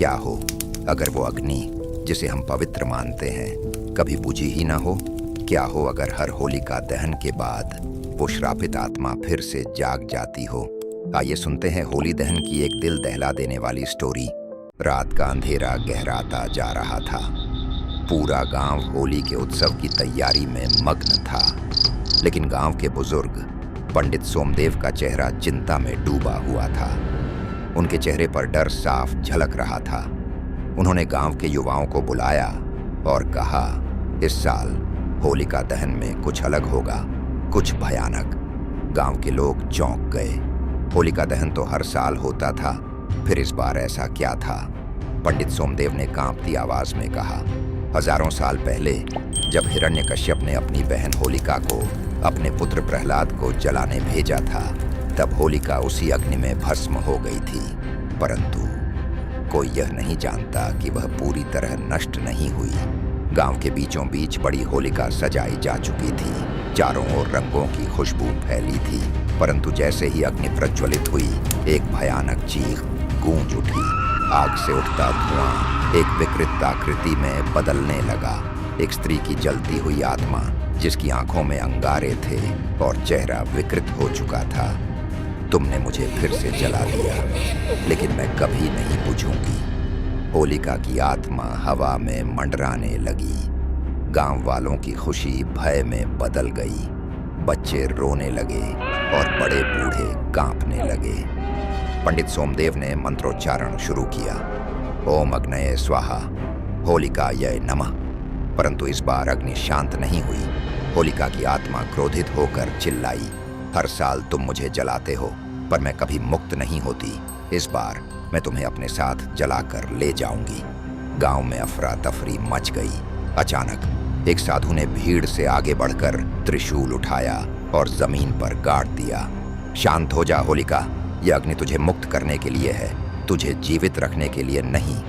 क्या हो अगर वो अग्नि जिसे हम पवित्र मानते हैं कभी बुझी ही ना हो? क्या हो अगर हर होलिका दहन के बाद वो श्रापित आत्मा फिर से जाग जाती हो? आइए सुनते हैं होली दहन की एक दिल दहला देने वाली स्टोरी। रात का अंधेरा गहराता जा रहा था। पूरा गांव होली के उत्सव की तैयारी में मग्न था, लेकिन गांव के बुजुर्ग पंडित सोमदेव का चेहरा चिंता में डूबा हुआ था। उनके चेहरे पर डर साफ झलक रहा था। उन्होंने गांव के युवाओं को बुलाया और कहा, इस साल होलिका दहन में कुछ अलग होगा, कुछ भयानक। गांव के लोग चौंक गए। होलिका दहन तो हर साल होता था, फिर इस बार ऐसा क्या था? पंडित सोमदेव ने कांपती आवाज में कहा, हजारों साल पहले जब हिरण्यकश्यप ने अपनी बहन होलिका को अपने पुत्र प्रहलाद को जलाने भेजा था, तब होलिका उसी अग्नि में भस्म हो गई थी। परंतु कोई यह नहीं जानता कि वह पूरी तरह नष्ट नहीं हुई। गांव के बीचों बीच बड़ी होलिका सजाई जा चुकी थी। चारों ओर रंगों की खुशबू फैली थी, परंतु जैसे ही अग्नि प्रज्वलित हुई, एक भयानक चीख गूंज उठी। आग से उठता धुआं एक विकृत आकृति में बदलने लगा। एक स्त्री की जलती हुई आत्मा, जिसकी आंखों में अंगारे थे और चेहरा विकृत हो चुका था। तुमने मुझे फिर से जला दिया, लेकिन मैं कभी नहीं बुझूंगी। होलिका की आत्मा हवा में मंडराने लगी। गांव वालों की खुशी भय में बदल गई। बच्चे रोने लगे और बड़े बूढ़े कांपने लगे। पंडित सोमदेव ने मंत्रोच्चारण शुरू किया, ओम अग्नये स्वाहा, होलिकायै नमः। परंतु इस बार अग्नि शांत नहीं हुई। होलिका की आत्मा क्रोधित होकर चिल्लाई, हर साल तुम मुझे जलाते हो, पर मैं कभी मुक्त नहीं होती। इस बार मैं तुम्हें अपने साथ जलाकर ले जाऊंगी। गांव में अफरा तफरी मच गई। अचानक एक साधु ने भीड़ से आगे बढ़कर त्रिशूल उठाया और जमीन पर गाड़ दिया। शांत हो जा होलिका, यह अग्नि तुझे मुक्त करने के लिए है, तुझे जीवित रखने के लिए नहीं।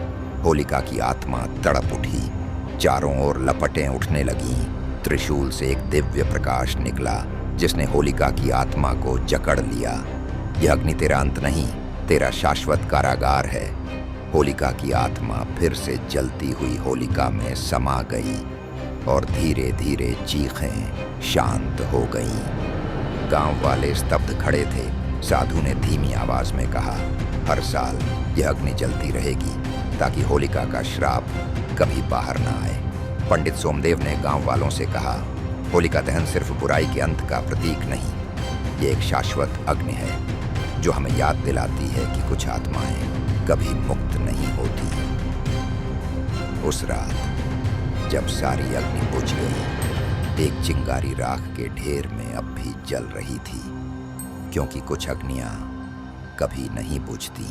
होलिका की आत्मा तड़प उठी। चारों ओर लपटें उठने लगीं। त्रिशूल से एक दिव्य प्रकाश निकला, जिसने होलिका की आत्मा को जकड़ लिया। यह अग्नि तेरा अंत नहीं, तेरा शाश्वत कारागार है। होलिका की आत्मा फिर से जलती हुई होलिका में समा गई और धीरे धीरे चीखें शांत हो गईं। गांव वाले स्तब्ध खड़े थे। साधु ने धीमी आवाज में कहा, हर साल यह अग्नि जलती रहेगी, ताकि होलिका का श्राप कभी बाहर ना आए। पंडित सोमदेव ने गांव वालों से कहा, होलिका दहन सिर्फ बुराई के अंत का प्रतीक नहीं, ये एक शाश्वत अग्नि है, जो हमें याद दिलाती है कि कुछ आत्माएं कभी मुक्त नहीं होती। उस रात जब सारी अग्नि बुझ गई, एक चिंगारी राख के ढेर में अब भी जल रही थी, क्योंकि कुछ अग्नियां कभी नहीं बुझती।